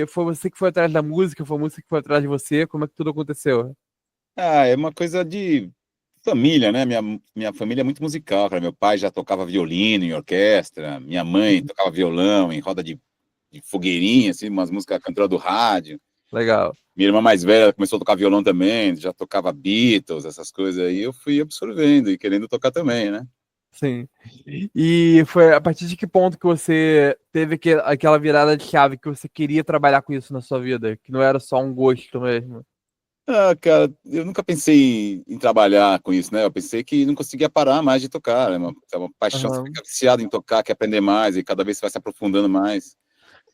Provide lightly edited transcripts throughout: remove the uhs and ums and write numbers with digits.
foi você que foi atrás da música? Foi a música que foi atrás de você? Como é que tudo aconteceu? É uma coisa de família, né? Minha família é muito musical, cara. Meu pai já tocava violino em orquestra, minha mãe tocava violão em roda de fogueirinha, assim, umas músicas cantora do rádio. Legal. Minha irmã mais velha começou a tocar violão também, já tocava Beatles, essas coisas aí. Eu fui absorvendo e querendo tocar também, né? Sim. E foi a partir de que ponto que você teve aquela virada de chave que você queria trabalhar com isso na sua vida? Que não era só um gosto mesmo? Ah, cara, eu nunca pensei em trabalhar com isso, né? Eu pensei que não conseguia parar mais de tocar. É uma paixão, você Aham. fica viciado em tocar, quer aprender mais, e cada vez você vai se aprofundando mais.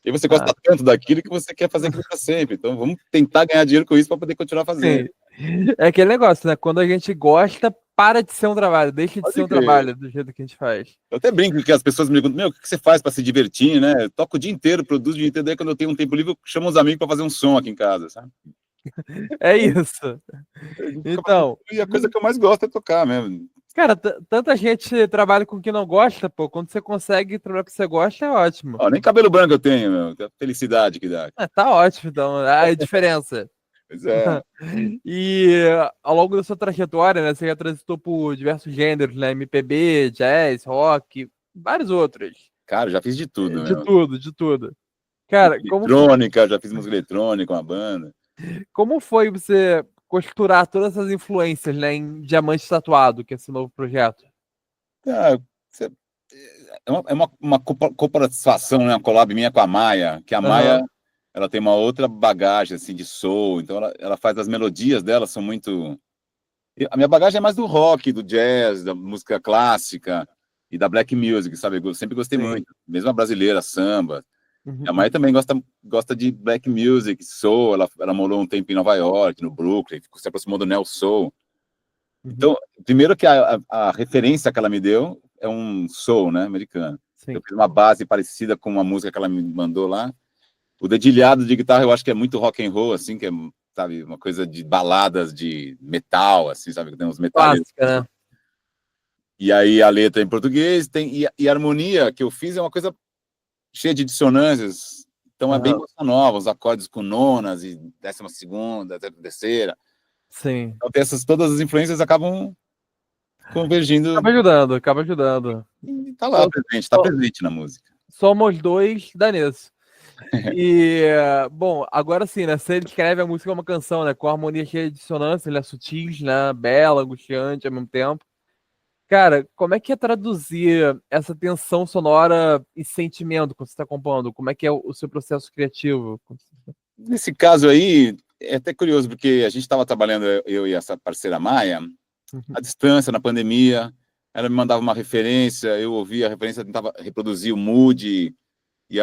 E você Ah, gosta tanto daquilo que você quer fazer aquilo para sempre. Então vamos tentar ganhar dinheiro com isso para poder continuar fazendo. sim. É aquele negócio, né? Quando a gente gosta, para de ser um trabalho, deixa de ser Pode um crer. trabalho do jeito que a gente faz. Eu até brinco que as pessoas me perguntam, meu, o que você faz para se divertir, né? Eu toco o dia inteiro, produzo o dia inteiro, daí quando eu tenho um tempo livre, eu chamo uns amigos para fazer um som aqui em casa, sabe? É isso. A gente fica fazendo, Então, e a coisa que eu mais gosto é tocar mesmo. cara, tanta gente trabalha com o que não gosta, pô. Quando você consegue trabalhar com o que você gosta, é ótimo. Ó, nem cabelo branco eu tenho, meu. A felicidade que dá. Tá ótimo, então. A diferença. Pois é. E ao longo da sua trajetória, né, você já transitou por diversos gêneros, né, MPB, jazz, rock, vários outros. Cara, já fiz de tudo, De meu. tudo, de tudo. Cara, Eletrônica, já fiz música eletrônica com a banda. como foi você costurar todas essas influências, né, em Diamante Tatuado, que é esse novo projeto? Ah, você- é uma cooperação, né? Uma collab minha com a Maia, que a Maia, Aham, ela tem uma outra bagagem, assim, de soul, então ela faz as melodias dela, são muito... A minha bagagem é mais do rock, do jazz, da música clássica e da black music, sabe? Eu sempre gostei sim. muito, mesmo a brasileira, samba. Uhum, A Maia também gosta de black music, soul, ela morou um tempo em Nova York, no Brooklyn, se aproximou do neo soul. uhum, Então, primeiro que a referência que ela me deu é um soul, né, americano. Eu sim. fiz uma base parecida com uma música que ela me mandou lá. O dedilhado de guitarra eu acho que é muito rock and roll, assim, que é, sabe, uma coisa de baladas de metal, assim, sabe, que tem uns metaleiros. Clássica, né? E aí a letra é em português, e a harmonia que eu fiz é uma coisa cheia de dissonâncias, então é bem Aham, bossa nova, os acordes com nonas e 12ª, terceira. sim. Então todas as influências acabam convergindo. Acaba ajudando, acaba ajudando. E tá lá So- presente, tá so- presente na música. Somos dois, dá nisso. E, bom, agora sim, né? Você descreve a música como uma canção, né? Com harmonia cheia de dissonância, né? Sutis, né? Bela, angustiante ao mesmo tempo. Cara, como é que é traduzir essa tensão sonora e sentimento quando você está compondo? Como é que é o seu processo criativo? Nesse caso aí, é até curioso, porque a gente estava trabalhando, eu e essa parceira Maia, Uhum. à distância, na pandemia, ela me mandava uma referência, eu ouvia a referência, tentava reproduzir o mood e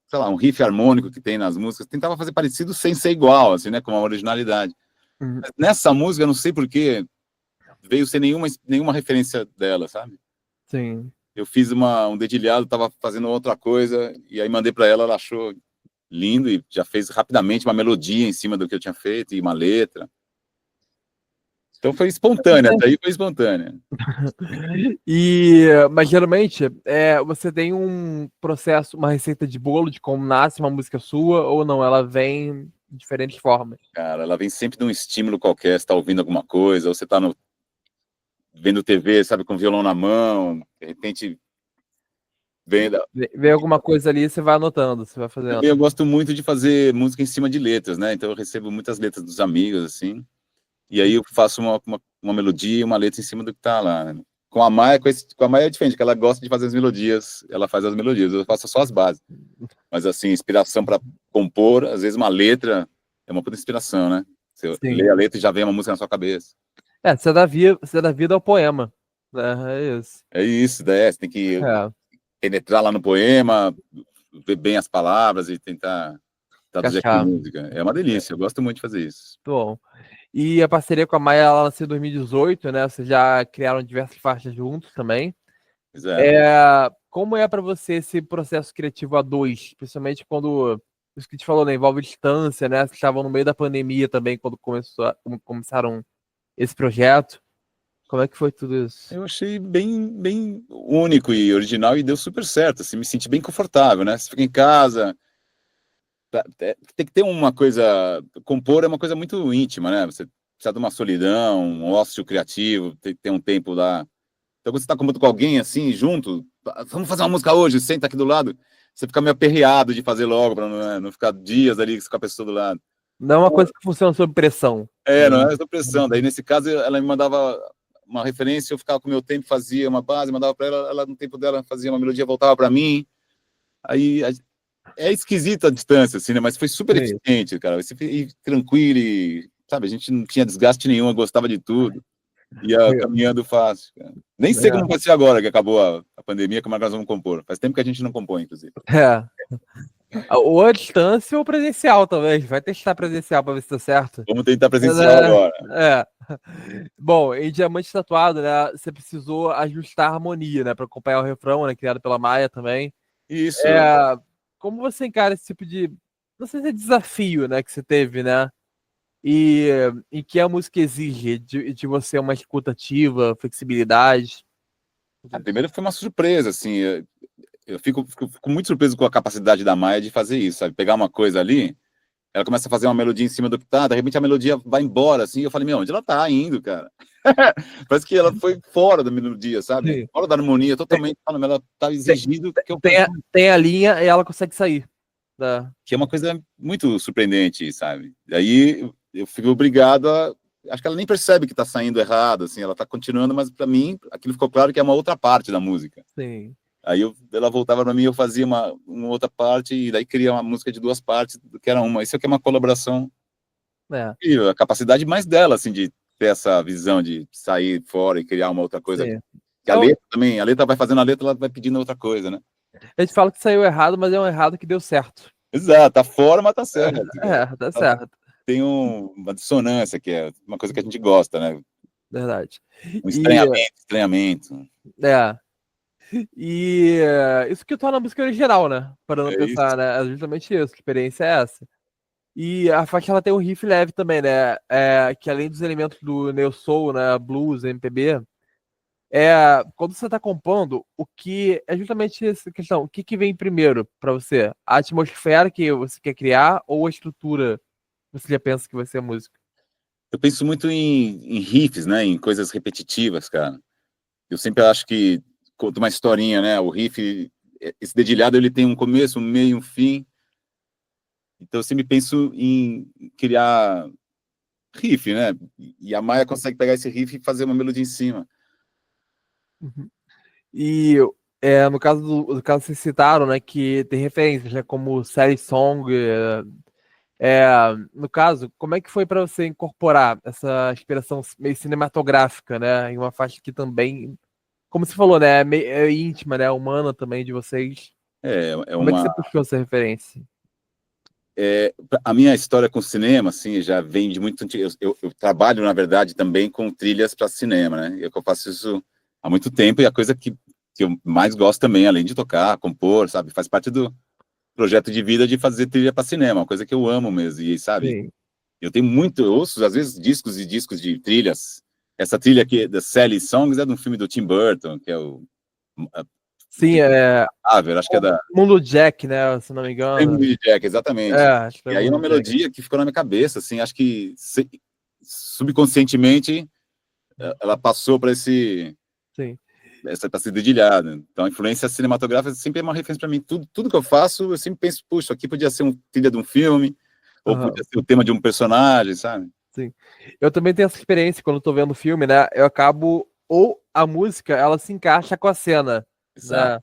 sei lá, um riff harmônico que tem nas músicas, tentava fazer parecido sem ser igual, assim, né, com uma originalidade. Uhum. Mas nessa música, eu não sei porquê, veio sem nenhuma referência dela, sabe? Sim. Eu fiz um dedilhado, estava fazendo outra coisa, e aí mandei para ela, ela achou lindo e já fez rapidamente uma melodia em cima do que eu tinha feito e uma letra. Então foi espontânea, até aí foi espontânea. Mas geralmente você tem um processo, uma receita de bolo de como nasce uma música sua ou não? Ela vem de diferentes formas. Cara, ela vem sempre de um estímulo qualquer, você tá ouvindo alguma coisa, ou você tá vendo TV, sabe, com o violão na mão, de repente vem da... Vê alguma coisa ali, você vai anotando, você vai fazendo. Também eu gosto muito de fazer música em cima de letras, né? Então eu recebo muitas letras dos amigos, assim, e aí eu faço uma melodia e uma letra em cima do que tá lá, né? Com a Maia é diferente, que ela gosta de fazer as melodias, ela faz as melodias, eu faço só as bases. Mas assim, inspiração para compor, às vezes uma letra é uma puta inspiração, né? Você lê Sim. a letra e já vem uma música na sua cabeça. Você dá vida ao poema. É isso. É isso, né? Você tem que É, penetrar lá no poema, ver bem as palavras e tentar traduzir aquilo em encaixar. música. É uma delícia, eu gosto muito de fazer isso. Muito bom. E a parceria com a Maia, ela nasceu em 2018, né? Vocês já criaram diversas faixas juntos também. Pois é. Como é para você esse processo criativo a dois, especialmente quando isso que te falou, né, envolve distância, né? Vocês estavam no meio da pandemia também quando começaram esse projeto. Como é que foi tudo isso? Eu achei bem único e original e deu super certo, assim, me senti bem confortável, né? Você fica em casa, tem que ter uma coisa... Compor é uma coisa muito íntima, né? Você precisa de uma solidão, um ócio criativo, tem que ter um tempo lá. Então, quando você está compondo com alguém assim, junto, vamos fazer uma música hoje, senta aqui do lado, você fica meio aperreado de fazer logo, para não ficar dias ali com a pessoa do lado. Não é uma coisa que funciona sob pressão. Não é essa pressão. Daí, nesse caso, ela me mandava uma referência, eu ficava com o meu tempo, fazia uma base, mandava para ela, ela no tempo dela fazia uma melodia, voltava para mim. Aí é esquisito a distância, assim, né? Mas foi super eficiente, cara. Você foi tranquilo e, sabe, a gente não tinha desgaste nenhum, gostava de tudo. Ia caminhando fácil, cara. Nem sei como vai ser agora que acabou a pandemia, como é que nós vamos compor. Faz tempo que a gente não compõe, inclusive. Ou a distância ou presencial, talvez. Vai testar presencial para ver se dá certo. Vamos tentar presencial agora. Bom, em Diamante Tatuado, né, você precisou ajustar a harmonia, né, para acompanhar o refrão, né, criado pela Maia também. Isso. Como você encara esse tipo de, não sei se é desafio, né, que você teve, né? E em que a música exige de você uma escuta ativa, flexibilidade? Primeiro foi uma surpresa, assim. Eu fico muito surpreso com a capacidade da Maia de fazer isso, sabe? Pegar uma coisa ali, ela começa a fazer uma melodia em cima do que tá, de repente a melodia vai embora, assim, eu falei, meu, onde ela tá indo, cara? Parece que ela foi fora da melodia, sabe? Sim. Fora da harmonia, totalmente, ela tá exigindo que eu... Tem a linha e ela consegue sair. Que é uma coisa muito surpreendente, sabe? Daí eu fico obrigado a... Acho que ela nem percebe que tá saindo errado, assim, ela tá continuando, mas para mim, aquilo ficou claro que é uma outra parte da música. Sim. Aí ela voltava para mim, eu fazia uma outra parte, e daí cria uma música de duas partes, que era uma. Isso aqui é uma colaboração. E a capacidade mais dela, assim, de ter essa visão de sair fora e criar uma outra coisa. Que a letra também, a letra vai fazendo a letra, ela vai pedindo outra coisa, né? A gente fala que saiu errado, mas é um errado que deu certo. Exato, tá fora, mas tá certo. Tá certo. Tem uma dissonância, que é uma coisa que a gente gosta, né? Verdade. Um estranhamento. E isso que torna a música original, né? Parando pra pensar, isso. né? É justamente isso, que experiência é essa. E a faixa ela tem um riff leve também, né? Que além dos elementos do neo soul, né? Blues, MPB, quando você tá compondo, o que é justamente essa questão, o que vem primeiro pra você? A atmosfera que você quer criar ou a estrutura que você já pensa que vai ser a música? Eu penso muito em riffs, né? Em coisas repetitivas, cara. Eu sempre acho que conta uma historinha, né? O riff, esse dedilhado, ele tem um começo, um meio, um fim. Então eu sempre penso em criar riff, né? E a Maia consegue pegar esse riff e fazer uma melodia em cima. Uhum. E no caso do caso vocês citaram, né, que tem referências, né, como série song. No caso, como é que foi para você incorporar essa inspiração meio cinematográfica, né, em uma faixa que também, como você falou, né, é íntima, né, humana também de vocês? Como é que você puxou essa referência? A minha história com cinema, assim, já vem de muito antigo. Eu trabalho, na verdade, também com trilhas para cinema, né? Eu faço isso há muito tempo e a coisa que eu mais gosto também, além de tocar, compor, sabe? Faz parte do projeto de vida de fazer trilha para cinema, uma coisa que eu amo mesmo, e sabe? Sim. Eu ouço, às vezes, discos e discos de trilhas. Essa trilha aqui, da Sally Songs, é de um filme do Tim Burton, que é o... Sim, acho que é da... Mundo Jack, né, se não me engano. Mundo Jack, exatamente. Acho que E aí é uma melodia que ficou na minha cabeça, assim, acho que subconscientemente ela passou para esse... Sim. Para ser dedilhada. Então, a influência cinematográfica sempre é uma referência para mim. Tudo que eu faço, eu sempre penso, puxa, aqui podia ser uma trilha de um filme, ou podia ser o tema de um personagem, sabe? Sim. Eu também tenho essa experiência quando eu tô vendo filme, né? Eu acabo, ou a música, ela se encaixa com a cena. Exato. Né?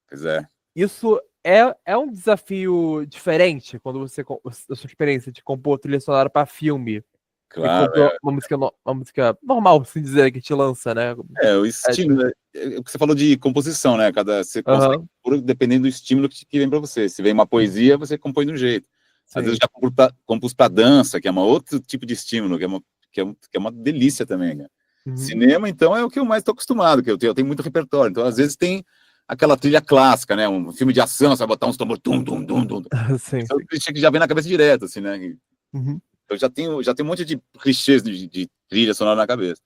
Pois é. Isso é um desafio diferente quando a sua experiência de compor trilha sonora para filme. Claro. Uma música normal, assim dizer, que te lança, né? O estímulo, o que você falou de composição, né? Você consegue, dependendo do estímulo que vem para você. Se vem uma poesia, você compõe de um jeito. Sim. Às vezes eu já compus para dança, que é um outro tipo de estímulo, que é uma delícia também, né? Cinema, então, é o que eu mais estou acostumado, que eu tenho muito repertório. Então, às vezes tem aquela trilha clássica, né? Um filme de ação, você vai botar uns tambores, tum, tum, tum, tum. Sim, então, o clichê que já vem na cabeça direto, assim, né? Eu já tenho um monte de clichês de trilha sonora na cabeça.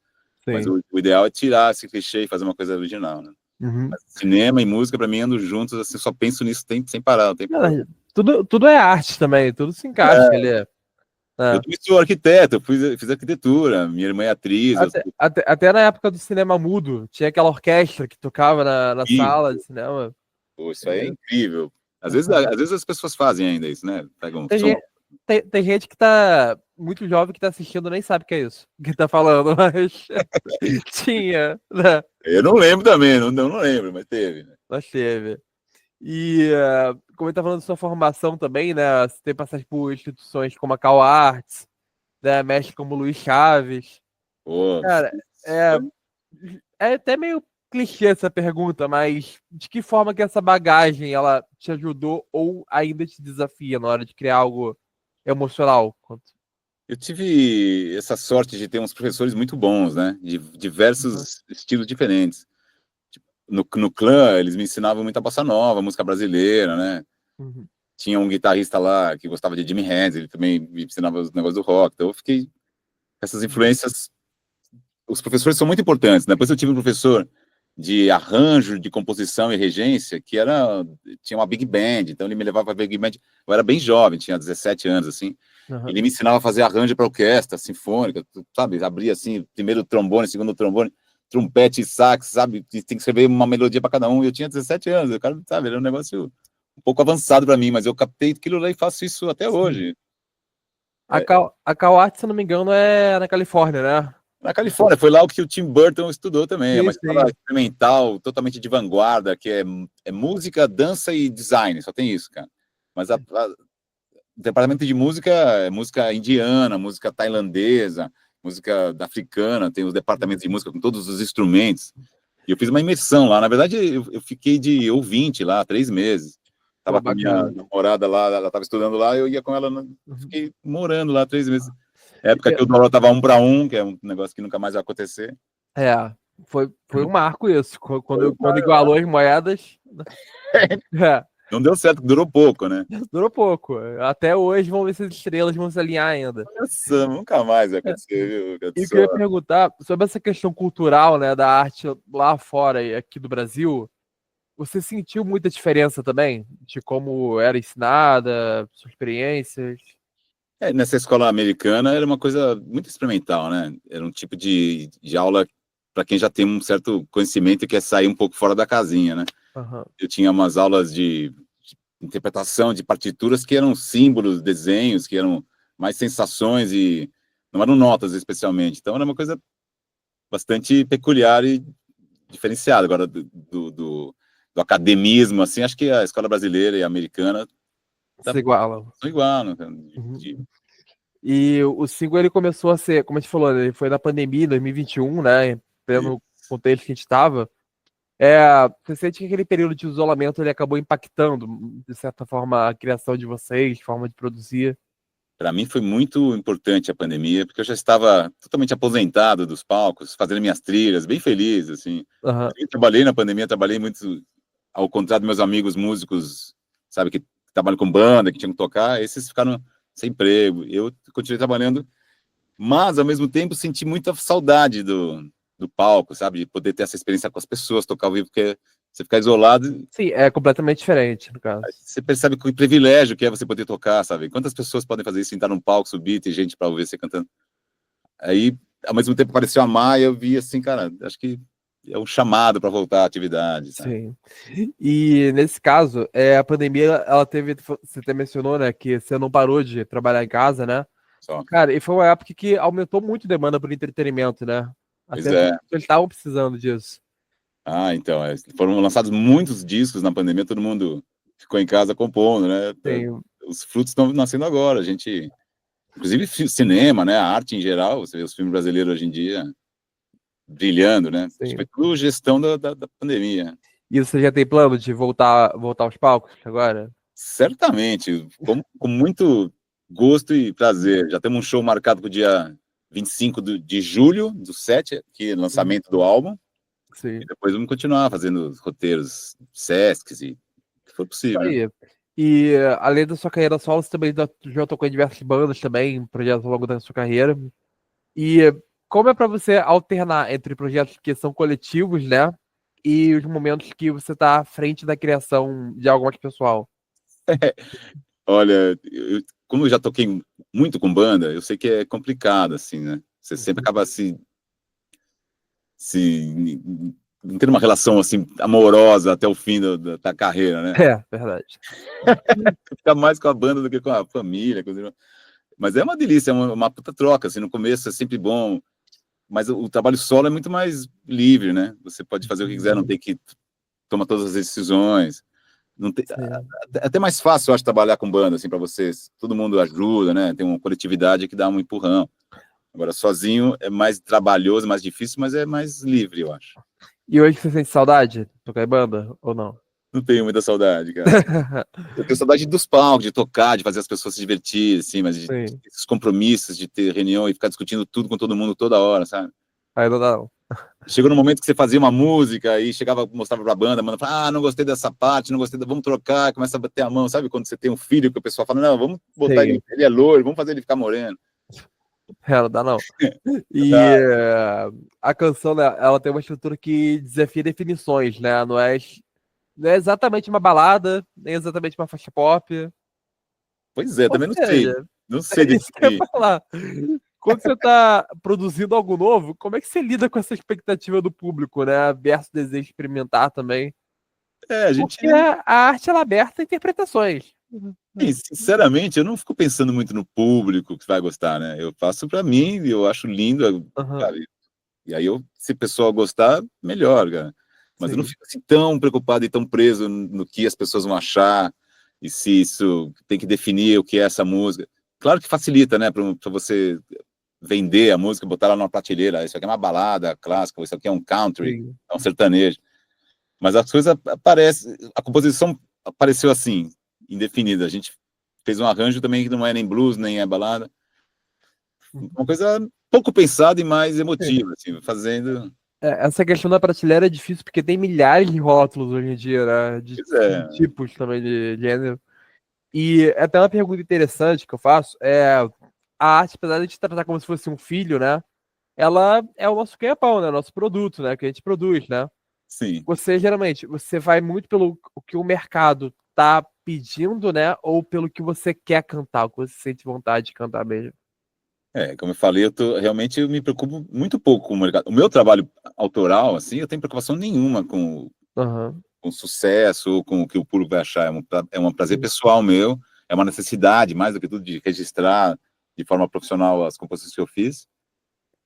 Sim. Mas o ideal é tirar esse clichê e fazer uma coisa original, né? Mas cinema e música, para mim, andam juntos, assim, só penso nisso sem parar. tudo é arte também, tudo se encaixa. Ele é. Eu também sou arquiteto, fiz arquitetura, minha irmã é atriz. Até na época do cinema mudo, tinha aquela orquestra que tocava na sala de cinema. Pô, isso aí é incrível. Às vezes as pessoas fazem ainda isso, né? Pegam som. Tem gente que tá muito jovem que tá assistindo nem sabe o que é isso que tá falando, mas tinha, né? Eu não lembro também, não lembro, mas teve. Né? Mas teve. E como ele tá falando da sua formação também, né? Você tem passagem por instituições como a Cal Arts, né? Mestre como Luiz Chaves. Pô, Cara, é até meio clichê essa pergunta, mas de que forma que essa bagagem ela te ajudou ou ainda te desafia na hora de criar algo emocional? eu tive essa sorte de ter uns professores muito bons, né? De diversos estilos diferentes. Tipo, no clã, eles me ensinavam muita bossa nova, música brasileira, né? Uhum. Tinha um guitarrista lá que gostava de Jimi Hendrix, ele também me ensinava os negócios do rock. Então eu fiquei... Essas influências... Os professores são muito importantes. Depois eu tive um professor de arranjo, de composição e regência, que tinha uma big band, então ele me levava para big band. Eu era bem jovem, tinha 17 anos, assim. Uhum. Ele me ensinava a fazer arranjo para orquestra sinfônica, sabe? Abria assim, primeiro trombone, segundo trombone, trompete, sax, sabe? Tem que escrever uma melodia para cada um. Eu tinha 17 anos, o cara, sabe? Era um negócio um pouco avançado para mim, mas eu captei aquilo lá e faço isso até hoje. A Cal Arts, se não me engano, é na Califórnia, né? Na Califórnia, foi lá o que o Tim Burton estudou também. Sim, É uma escola experimental, totalmente de vanguarda, que é música, dança e design, só tem isso, cara. Mas o departamento de música é música indiana, música tailandesa, música africana, tem os departamentos de música com todos os instrumentos. E eu fiz uma imersão lá. Na verdade, eu fiquei de ouvinte lá 3 meses. Tava com a minha namorada lá, ela estava estudando lá, eu ia com ela, fiquei morando lá 3 meses. Época que o dólar tava 1 para 1, que é um negócio que nunca mais vai acontecer. Foi um marco isso, quando igualou as moedas. Não deu certo, durou pouco, né? Durou pouco. Até hoje vamos ver se as estrelas vão se alinhar ainda. Nossa, nunca mais vai acontecer, viu? E eu queria perguntar sobre essa questão cultural, né, da arte lá fora e aqui do Brasil. Você sentiu muita diferença também de como era ensinada, suas experiências? Nessa escola americana era uma coisa muito experimental, né? Era um tipo de aula para quem já tem um certo conhecimento e quer sair um pouco fora da casinha, né? Uhum. Eu tinha umas aulas de interpretação de partituras que eram símbolos, desenhos, que eram mais sensações e não eram notas especialmente. Então era uma coisa bastante peculiar e diferenciada. Agora, do academismo, assim, acho que a escola brasileira e a americana se igualam. São igual, né? E o single ele começou a ser, como a gente falou, ele foi na pandemia, 2021, né? Pelo contexto que a gente estava. Você sente que aquele período de isolamento ele acabou impactando, de certa forma, a criação de vocês, forma de produzir? Para mim foi muito importante a pandemia, porque eu já estava totalmente aposentado dos palcos, fazendo minhas trilhas, bem feliz, assim. Uhum. Eu trabalhei na pandemia, trabalhei muito, ao contrário dos meus amigos músicos, sabe, que trabalham com banda, que tinham que tocar, esses ficaram sem emprego. Eu continuei trabalhando, mas, ao mesmo tempo, senti muita saudade do palco, sabe, de poder ter essa experiência com as pessoas, tocar ao vivo, porque você ficar isolado... Sim, é completamente diferente, no caso. Você percebe que o privilégio que é você poder tocar, sabe? Quantas pessoas podem fazer isso, sentar num palco, subir, ter gente para ouvir você cantando. Aí, ao mesmo tempo, apareceu a Maia, eu vi assim, cara, acho que é um chamado para voltar à atividade, sabe? Sim. E, nesse caso, a pandemia, ela teve, você até mencionou, né, que você não parou de trabalhar em casa, né? Só. Cara, e foi uma época que aumentou muito a demanda por entretenimento, né? Até porque eles estavam precisando disso. Então, foram lançados muitos discos na pandemia, todo mundo ficou em casa compondo, né? Sim. Os frutos estão nascendo agora, a gente... Inclusive cinema, né? A arte em geral, você vê os filmes brasileiros hoje em dia brilhando, né? Acho que foi tudo gestão da pandemia. E você já tem plano de voltar aos palcos agora? Certamente, com muito gosto e prazer. Já temos um show marcado para o dia 25 de julho, do 7, que é o lançamento do álbum. Sim. E depois vamos continuar fazendo roteiros, Sescs e o que for possível. Aí. E além da sua carreira solo, você também já tocou em diversas bandas também, projetos ao longo da sua carreira. E como é para você alternar entre projetos que são coletivos, né? E os momentos que você está à frente da criação de algo mais pessoal? Olha, como eu já toquei muito com banda, eu sei que é complicado, assim, né? Você sempre acaba não tendo uma relação, assim, amorosa até o fim da carreira, né? É, verdade. Fica mais com a banda do que com a família, com os irmãos. Mas é uma delícia, é uma puta troca, assim, no começo é sempre bom, mas o trabalho solo é muito mais livre, né? Você pode fazer o que quiser, não tem que tomar todas as decisões. Não tem, Sim. até mais fácil, eu acho, trabalhar com banda, assim, para vocês. Todo mundo ajuda, né? Tem uma coletividade que dá um empurrão. Agora, sozinho é mais trabalhoso, mais difícil, mas é mais livre, eu acho. E hoje você sente saudade de tocar em banda ou não? Não tenho muita saudade, cara. Eu tenho saudade dos palcos, de tocar, de fazer as pessoas se divertirem, assim, mas de Sim. esses compromissos, de ter reunião e ficar discutindo tudo com todo mundo toda hora, sabe? Aí não dá, não. Chegou no momento que você fazia uma música e chegava, mostrava pra banda, a banda falava, não gostei dessa parte, não gostei, vamos trocar, começa a bater a mão, sabe? Quando você tem um filho que o pessoal fala, não, vamos botar Sim. ele é loiro, vamos fazer ele ficar moreno. É, não dá, não. E Tá. a canção, né, ela tem uma estrutura que desafia definições, né? Não é exatamente uma balada, nem exatamente uma faixa pop. Pois é, Ou também não sei. seja, Não é sei isso que eu definir. ia falar. Quando você está produzindo algo novo, como é que você lida com essa expectativa do público, né? Versus desejo de experimentar também. É, a gente, Porque a arte ela é aberta a interpretações. sinceramente, eu não fico pensando muito no público que vai gostar, né? Eu faço pra mim, eu acho lindo, Aham, cara. E aí, se o pessoal gostar, melhor, cara. Mas eu não sim. fico assim tão preocupado e tão preso no que as pessoas vão achar e se isso tem que definir o que é essa música. Claro que facilita, né, para você vender a música, botar ela numa prateleira. Isso aqui é uma balada clássica, isso aqui é um country, Sim. é um sertanejo. Mas as coisas aparecem, a composição apareceu assim, indefinida. A gente fez um arranjo também que não é nem blues, nem é balada. Uma coisa pouco pensada e mais Sim. emotiva, assim, fazendo. Essa questão da prateleira é difícil porque tem milhares de rótulos hoje em dia, né? Pois De é, tipos também de gênero. E até uma pergunta interessante que eu faço é a arte, apesar de a gente tratar como se fosse um filho, né? Ela é o nosso ganha-pão, né? Nosso produto, né? Que a gente produz, né? sim. Você geralmente, você vai muito pelo o que o mercado tá pedindo, né? Ou pelo que você quer cantar, o que você sente vontade de cantar mesmo. É, como eu falei, realmente eu me preocupo muito pouco com o mercado. O meu trabalho autoral, assim, eu tenho preocupação nenhuma Aham. com sucesso ou com o que o público vai achar. É um prazer Sim. pessoal meu, é uma necessidade, mais do que tudo, de registrar de forma profissional as composições que eu fiz.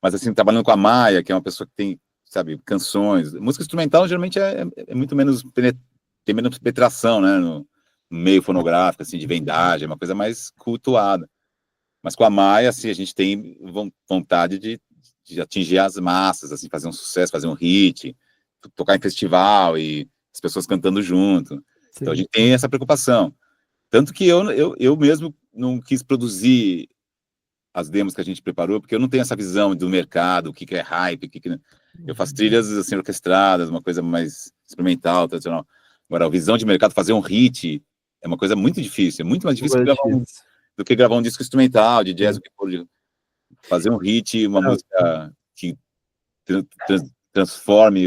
Mas, assim, trabalhando com a Maia, que é uma pessoa que tem, sabe, canções. Música instrumental, geralmente, é muito menos, tem menos penetração, né, no meio fonográfico, assim, de vendagem, é uma coisa mais cultuada. Mas com a Maia, assim, a gente tem vontade de atingir as massas, assim, fazer um sucesso, fazer um hit, tocar em festival e as pessoas cantando junto. Então a Sim. gente tem essa preocupação. Tanto que eu mesmo não quis produzir as demos que a gente preparou, porque eu não tenho essa visão do mercado, o que é hype, eu faço trilhas assim orquestradas, uma coisa mais experimental, tradicional. Agora, a visão de mercado, fazer um hit, é uma coisa muito difícil, é muito mais difícil Super difícil. do que gravar um disco instrumental, de jazz, o que for, de fazer um hit, uma música que transforme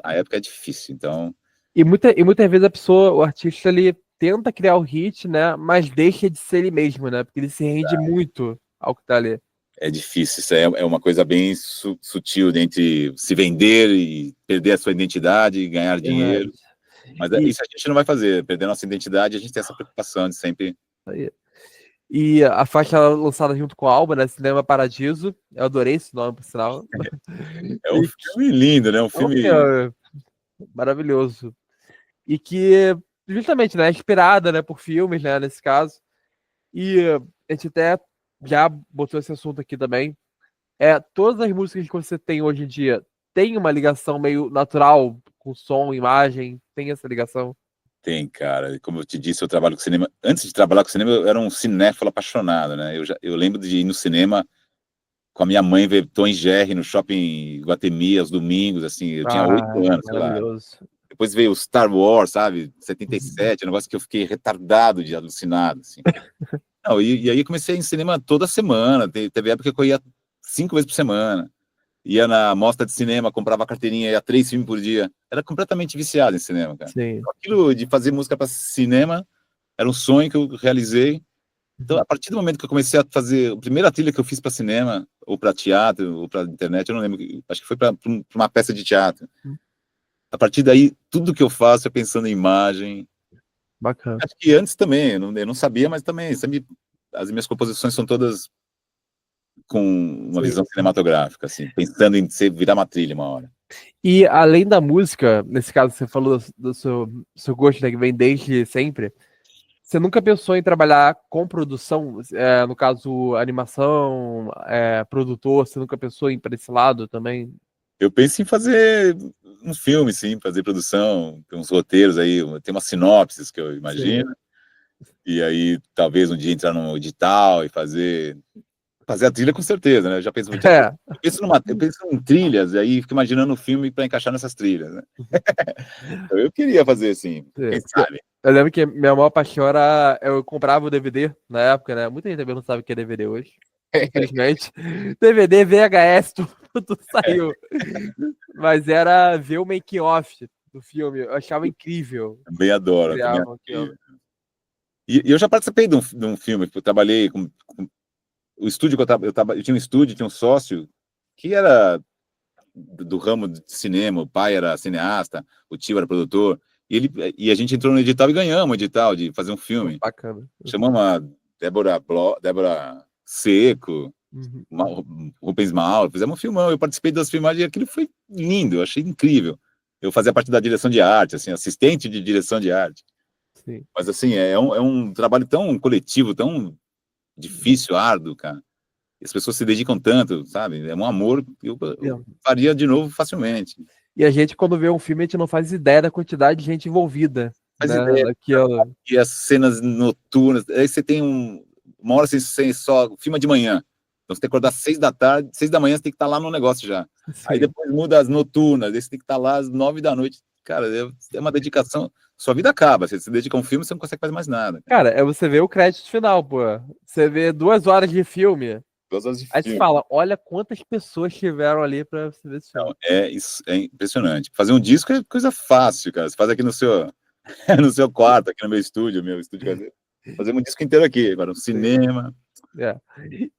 a época é difícil, então E muitas vezes a pessoa, o artista, ele tenta criar o hit, né? Mas deixa de ser ele mesmo, né? Porque ele se rende muito ao que tá ali. é difícil, isso é uma coisa bem sutil entre se vender e perder a sua identidade e ganhar Verdade. dinheiro, mas E, isso a gente não vai fazer, perder a nossa identidade, a gente tem essa preocupação de sempre. e a faixa lançada junto com o álbum, né? Cinema Paradiso. Eu adorei esse nome, por sinal. É um E filme lindo, né? Um é um filme. filme maravilhoso. E que, justamente, né? É inspirada, né? Por filmes, né? Nesse caso. E a gente até já botou esse assunto aqui também. Todas as músicas que você tem hoje em dia tem uma ligação meio natural com som, imagem, tem essa ligação? Tem, cara. Como eu te disse, eu trabalho com cinema. Antes de trabalhar com cinema, eu era um cinéfilo apaixonado, né? Eu lembro de ir no cinema com a minha mãe ver Tom e Jerry no shopping Guatemi aos domingos, assim. Eu tinha Ah, 8 anos, sei lá. maravilhoso. Depois veio o Star Wars, sabe? 77, um negócio que eu fiquei retardado de alucinado, assim. Não, e aí eu comecei a ir em cinema toda semana. Teve época que eu ia 5 vezes por semana. Ia na mostra de cinema, comprava carteirinha, ia 3 filmes por dia. Era completamente viciado em cinema, cara. Sim. Aquilo de fazer música para cinema era um sonho que eu realizei. Então, a partir do momento que eu comecei a fazer a primeira trilha que eu fiz para cinema, ou para teatro, ou para internet, eu não lembro, acho que foi para uma peça de teatro. A partir daí, tudo que eu faço é pensando em imagem. Bacana. Acho que antes também, eu não sabia, mas também, sempre, as minhas composições são todas com uma visão cinematográfica, assim, pensando em virar uma trilha uma hora. E além da música, nesse caso você falou do seu gosto, né, que vem desde sempre, você nunca pensou em trabalhar com produção, no caso, animação, produtor, você nunca pensou em ir para esse lado também? Eu penso em fazer um filme, sim, fazer produção, tem uns roteiros aí, tem umas sinopses que eu imagino, e aí talvez um dia entrar no edital e fazer a trilha com certeza, né? Eu já penso, eu penso em trilhas, e aí fico imaginando um filme para encaixar nessas trilhas, né? Então, eu queria fazer assim, quem sabe? Eu lembro que minha maior paixão era. Eu comprava o DVD na época, né? Muita gente também não sabe o que é DVD hoje. Infelizmente. DVD, VHS, tudo saiu. Mas era ver o making-off do filme. Eu achava incrível. Também adoro, também Criavam adoro. aquilo. E eu já participei de um filme, que eu trabalhei com o estúdio que eu tinha um estúdio, tinha um sócio que era do ramo de cinema, o pai era cineasta, o tio era produtor, e a gente entrou no edital e ganhamos o edital de fazer um filme. Bacana. Chamamos a Débora Seco, Rubens Mauro, fizemos um filmão, eu participei das filmagens e aquilo foi lindo, eu achei incrível. Eu fazia parte da direção de arte, assim, assistente de direção de arte. Sim. Mas assim, é um trabalho tão coletivo, tão difícil, árduo, cara. As pessoas se dedicam tanto, sabe? É um amor que eu faria de novo facilmente. E a gente, quando vê um filme, a gente não faz ideia da quantidade de gente envolvida. Faz Né? ideia. Daquilo. E as cenas noturnas, aí você tem uma hora sem só filma de manhã. Então você tem que acordar 6 da tarde, 6 da manhã você tem que estar lá no negócio já. Sim. Aí depois muda as noturnas, aí você tem que estar lá às 9 da noite. Cara, é uma dedicação. Sua vida acaba. Você se dedica a um filme, você não consegue fazer mais nada. Cara, é você ver o crédito final, pô. Você vê 2 horas de filme. 2 horas de Aí filme. você fala, olha quantas pessoas tiveram ali pra você ver esse filme. Não, é impressionante. Fazer um disco é coisa fácil, cara. Você faz aqui no seu quarto, aqui no meu estúdio caseiro. Fazer um disco inteiro aqui, agora um cinema.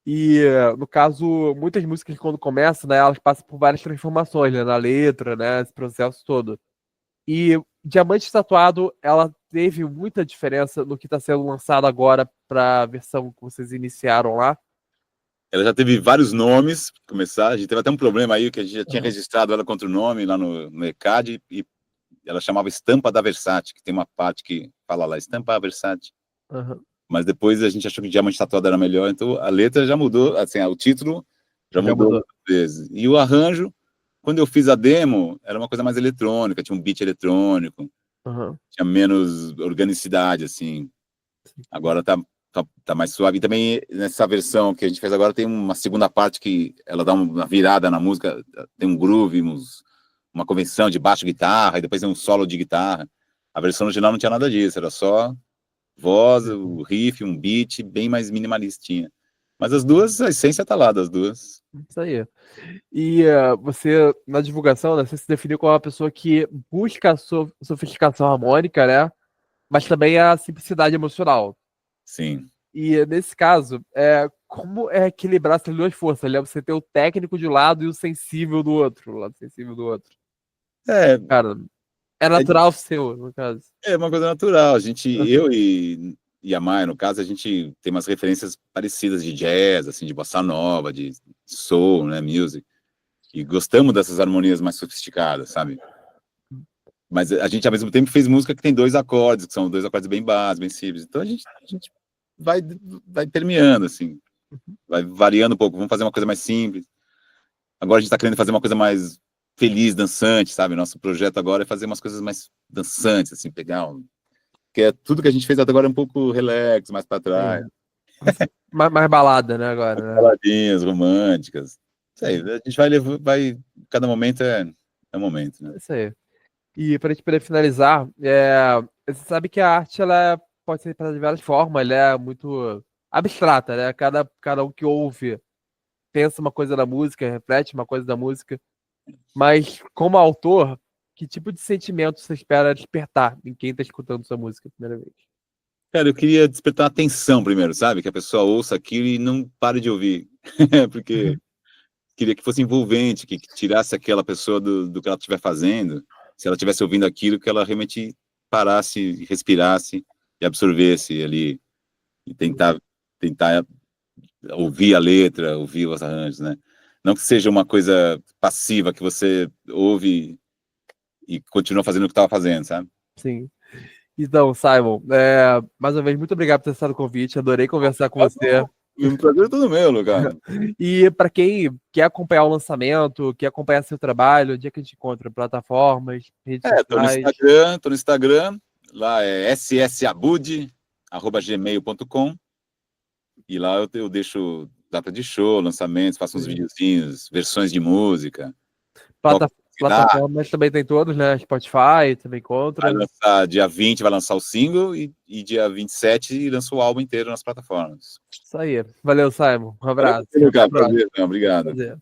E, no caso, muitas músicas, quando começam, né, elas passam por várias transformações, né, na letra, né, esse processo todo. E Diamante Tatuado, ela teve muita diferença no que está sendo lançado agora para a versão que vocês iniciaram lá. Ela já teve vários nomes, para começar. A gente teve até um problema aí, que a gente já tinha registrado ela contra o nome lá no ECAD, e ela chamava Estampa da Versace, que tem uma parte que fala lá, Estampa da Versace. Mas depois a gente achou que Diamante Tatuado era melhor, então a letra já mudou, assim, o título já mudou muitas vezes. E o arranjo, quando eu fiz a demo, era uma coisa mais eletrônica, tinha um beat eletrônico, tinha menos organicidade, assim. Agora tá mais suave. E também nessa versão que a gente fez agora tem uma segunda parte que ela dá uma virada na música, tem um groove, uma convenção de baixo guitarra, e depois tem um solo de guitarra. A versão original não tinha nada disso, era só voz, o riff, um beat bem mais minimalistinha. Mas as duas, a essência tá lá das duas. Isso aí. E você, na divulgação, né, você se definiu como uma pessoa que busca a sofisticação harmônica, né? Mas também a simplicidade emocional. Sim. E nesse caso, como é equilibrar essas duas forças, né? Você ter o técnico de um lado e o sensível do outro. O lado sensível do outro. Cara, é natural seu, no caso. É uma coisa natural. Eu e a Maia, no caso, a gente tem umas referências parecidas de jazz, assim, de bossa nova, de soul, né, music. E gostamos dessas harmonias mais sofisticadas, sabe? Mas a gente, ao mesmo tempo, fez música que tem 2 acordes, que são 2 acordes bem básicos, bem simples. Então a gente vai permeando, assim, vai variando um pouco. Vamos fazer uma coisa mais simples. Agora a gente tá querendo fazer uma coisa mais feliz, dançante, sabe? Nosso projeto agora é fazer umas coisas mais dançantes, assim, pegar que é tudo que a gente fez até agora é um pouco relax, mais para trás. Mais balada, né, agora. Né? Baladinhas românticas. Isso aí, a gente cada momento é um momento, né? Isso aí. E para a gente poder finalizar, você sabe que a arte ela pode ser de várias formas, ela é muito abstrata, né? Cada um que ouve pensa uma coisa da música, reflete uma coisa da música. Mas, como autor, que tipo de sentimento você espera despertar em quem está escutando sua música a primeira vez? Cara, eu queria despertar atenção primeiro, sabe? Que a pessoa ouça aquilo e não pare de ouvir. Porque queria que fosse envolvente, que tirasse aquela pessoa do que ela estiver fazendo. Se ela estivesse ouvindo aquilo, que ela realmente parasse, respirasse e absorvesse ali. E tentar ouvir a letra, ouvir os arranjos, né? Não que seja uma coisa passiva que você ouve e continua fazendo o que estava fazendo, sabe? Sim. Então, Simon, mais uma vez, muito obrigado por ter aceitado o convite. Adorei conversar com você. Um prazer é todo meu, cara. E para quem quer acompanhar o lançamento, quer acompanhar seu trabalho, onde é que a gente encontra? Plataformas, redes sociais? Tô no Instagram, lá é ssabud@gmail.com, e lá eu deixo data de show, lançamentos, faço uns videozinhos, versões de música. Plataformas também tem todos, né? Spotify também encontra. Vai lançar dia 20, vai lançar o single, e dia 27 lança o álbum inteiro nas plataformas. Isso aí. Valeu, Simon. Um abraço. Valeu, cara, prazer, obrigado. Prazer.